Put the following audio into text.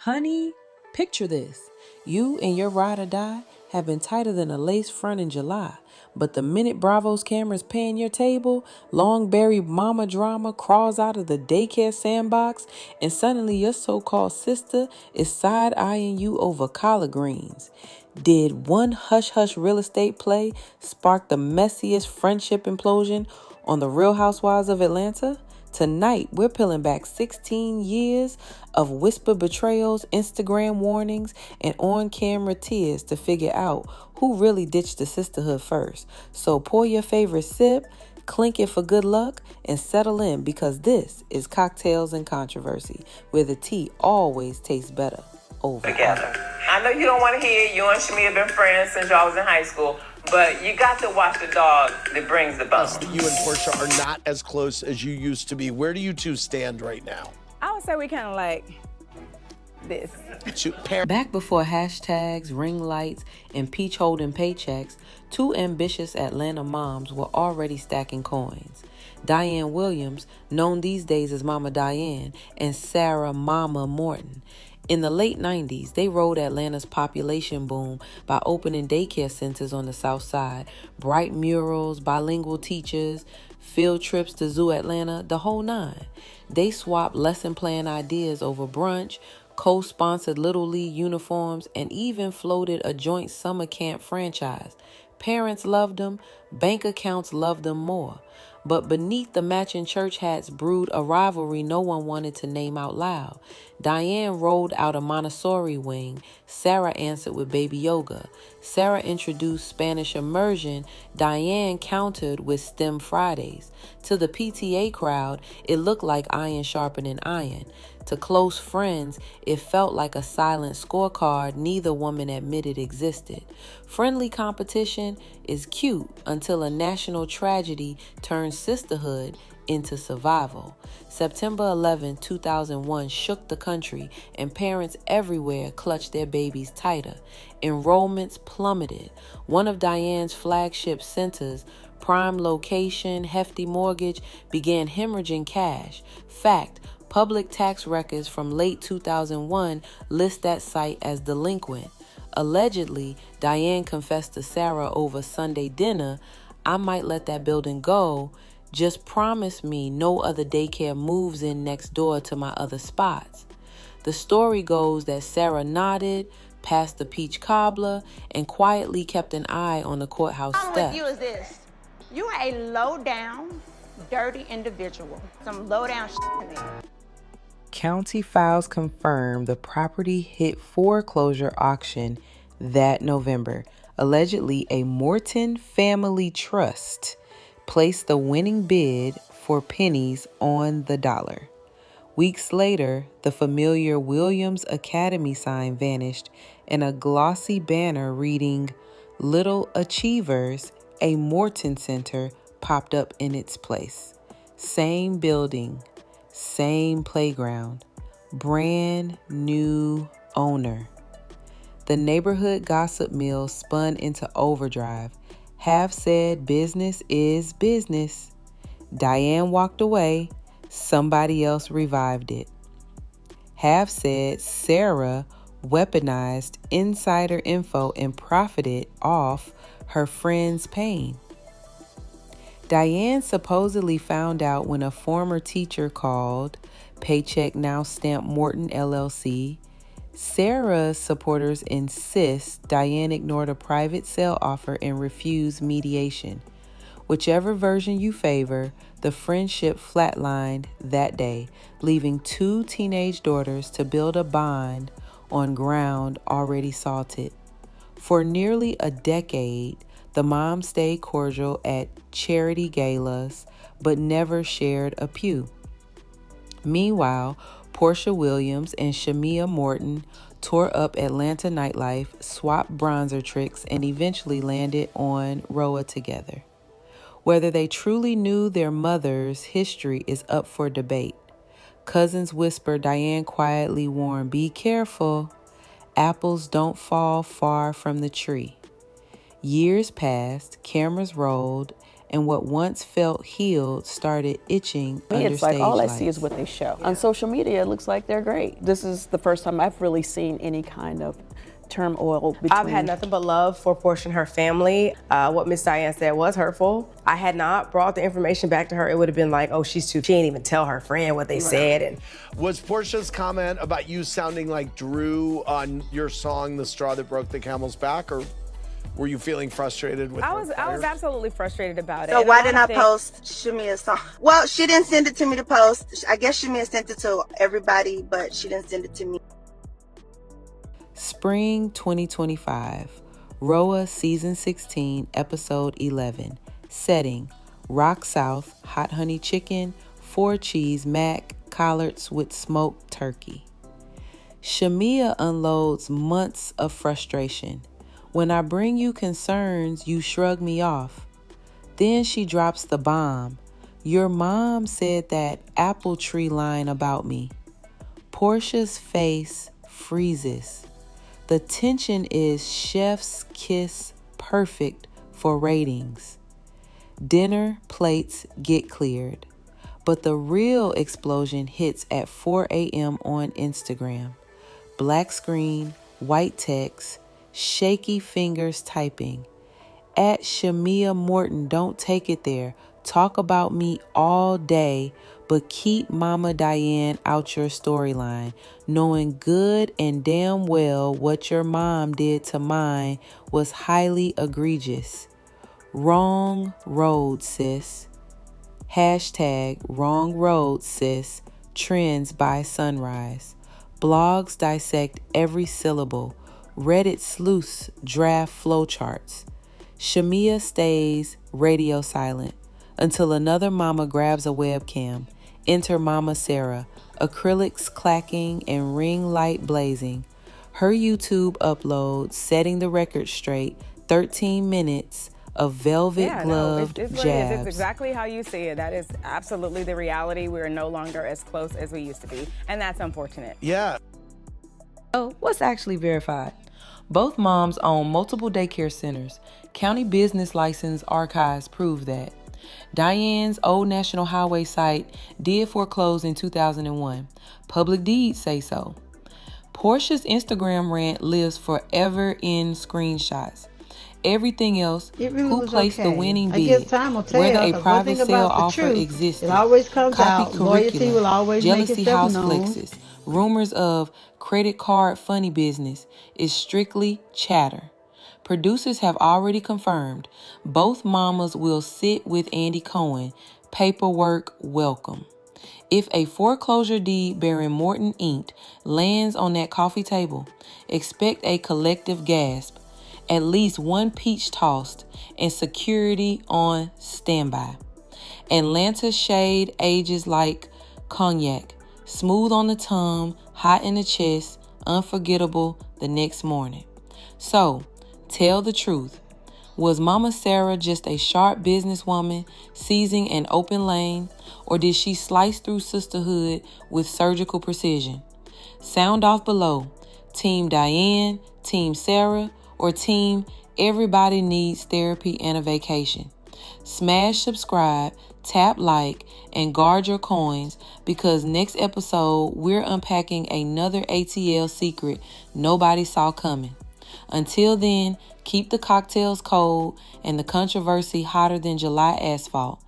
Honey, picture this. You and your ride or die have been tighter than a lace front in July, but the minute Bravo's cameras pan your table, long buried mama drama crawls out of the daycare sandbox, and suddenly your so-called sister is side-eyeing you over collard greens. Did one hush-hush real estate play spark the messiest friendship implosion on the Real Housewives of Atlanta? Tonight, we're peeling back 16 years of whisper betrayals, Instagram warnings, and on-camera tears to figure out who really ditched the sisterhood first. So pour your favorite sip, clink it for good luck, and settle in because this is Cocktails and Controversy, where the tea always tastes better over together. I know you don't want to hear you and Shamea have been friends since y'all was in high school, but you got to watch the dog that brings the bone. You and Porsha are not as close as you used to be. Where do you two stand right now? I would say we kind of like this. Back before hashtags, ring lights, and peach holding paychecks, two ambitious Atlanta moms were already stacking coins. Diane Williams, known these days as Mama Diane, and Sarah Mama Morton. In the late 90s, they rode Atlanta's population boom by opening daycare centers on the south side, bright murals, bilingual teachers, field trips to Zoo Atlanta, the whole nine. They swapped lesson plan ideas over brunch, co-sponsored Little League uniforms, and even floated a joint summer camp franchise. Parents loved them, bank accounts loved them more. But beneath the matching church hats brewed a rivalry no one wanted to name out loud. Diane rolled out a Montessori wing. Sarah answered with baby yoga. Sarah introduced Spanish immersion. Diane countered with STEM Fridays. To the PTA crowd, it looked like iron sharpening iron. To close friends, it felt like a silent scorecard neither woman admitted existed. Friendly competition is cute until a national tragedy turns sisterhood into survival. September 11, 2001 shook the country and parents everywhere clutched their babies tighter. Enrollments plummeted. One of Diane's flagship centers, prime location, hefty mortgage, began hemorrhaging cash. Fact, public tax records from late 2001 list that site as delinquent. Allegedly, Diane confessed to Sarah over Sunday dinner, "I might let that building go. Just promise me no other daycare moves in next door to my other spots." The story goes that Sarah nodded, passed the peach cobbler, and quietly kept an eye on the courthouse steps. With you is this. You are a low-down, dirty individual. Some low-down shit in there. County files confirm the property hit foreclosure auction that November. Allegedly, a Morton family trust placed the winning bid for pennies on the dollar. Weeks later, the familiar Williams Academy sign vanished and a glossy banner reading "Little Achievers," a Morton Center, popped up in its place. Same building, same playground, brand new owner. The neighborhood gossip mill spun into overdrive. Half said business is business. Diane walked away. Somebody else revived it. Half said Sarah weaponized insider info and profited off her friend's pain. Diane supposedly found out when a former teacher called, paycheck now stamped Morton LLC. Sarah's supporters insist Diane ignored a private sale offer and refused mediation. Whichever version you favor, the friendship flatlined that day, leaving two teenage daughters to build a bond on ground already salted. For nearly a decade, the moms stayed cordial at charity galas, but never shared a pew. Meanwhile, Porsha Williams and Shamea Morton tore up Atlanta nightlife, swapped bronzer tricks, and eventually landed on RHOA together. Whether they truly knew their mother's history is up for debate. Cousins whisper, Diane quietly warned, "Be careful. Apples don't fall far from the tree." Years passed, cameras rolled, and what once felt healed started itching under It's like stage all I lights. see is what they show. On social media, it looks like they're great. This is the first time I've really seen any kind of turmoil between... I've had nothing but love for Porsha and her family. What Miss Diane said was hurtful. I had not brought the information back to her. It would have been like, oh, she ain't even tell her friend what they said. And Was Porsha's comment about you sounding like Drew on your song, The Straw That Broke the Camel's Back, or were you feeling frustrated with I was absolutely frustrated about it. So And why I didn't I think- post Shamea's song? Well, she didn't send it to me to post. I guess Shamea sent it to everybody, but she didn't send it to me. Spring 2025, RHOA Season 16, Episode 11. Setting, Rock South, hot honey chicken, 4-cheese mac, collards with smoked turkey. Shamea unloads months of frustration. When I bring you concerns, you shrug me off. Then she drops the bomb. Your mom said that apple tree line about me. Porsha's face freezes. The tension is chef's kiss perfect for ratings. Dinner plates get cleared. But the real explosion hits at 4 a.m. on Instagram. Black screen, white text, shaky fingers typing. At Shamea Morton, don't take it there. Talk about me all day, but keep Mama Diane out your storyline, knowing good and damn well what your mom did to mine was highly egregious. Wrong road, sis. Hashtag wrong road, sis. Trends by sunrise. Blogs dissect every syllable. Reddit sleuths draft flowcharts. Shamea stays radio silent until another mama grabs a webcam. Enter Mama Sarah, acrylics clacking and ring light blazing. Her YouTube upload setting the record straight, 13 minutes of velvet gloved it's jabs. It's exactly how you see it. That is absolutely the reality. We are no longer as close as we used to be, and that's unfortunate. Yeah. So, what's actually verified? Both moms own multiple daycare centers. County business license archives prove that. Diane's old National Highway site did foreclose in 2001. Public deeds say so. Porsha's Instagram rant lives forever in screenshots. Everything else, who placed the winning bid, whether a private sale offer existed, it always comes copy out. Loyalty curriculum, will always make jealousy itself house known. flexes, rumors of credit card funny business is strictly chatter. Producers have already confirmed both mamas will sit with Andy Cohen. Paperwork welcome. If a foreclosure deed bearing Morton Inc. lands on that coffee table, expect a collective gasp, at least one peach tossed, and security on standby. Atlanta shade ages like cognac, smooth on the tongue, hot in the chest, unforgettable the next morning. So, tell the truth. Was Mama Sarah just a sharp businesswoman seizing an open lane, or did she slice through sisterhood with surgical precision? Sound off below. Team Diane, Team Sarah, or Team Everybody Needs Therapy and a Vacation. Smash subscribe, tap like, and guard your coins, because next episode we're unpacking another ATL secret nobody saw coming. Until then, keep the cocktails cold and the controversy hotter than July asphalt.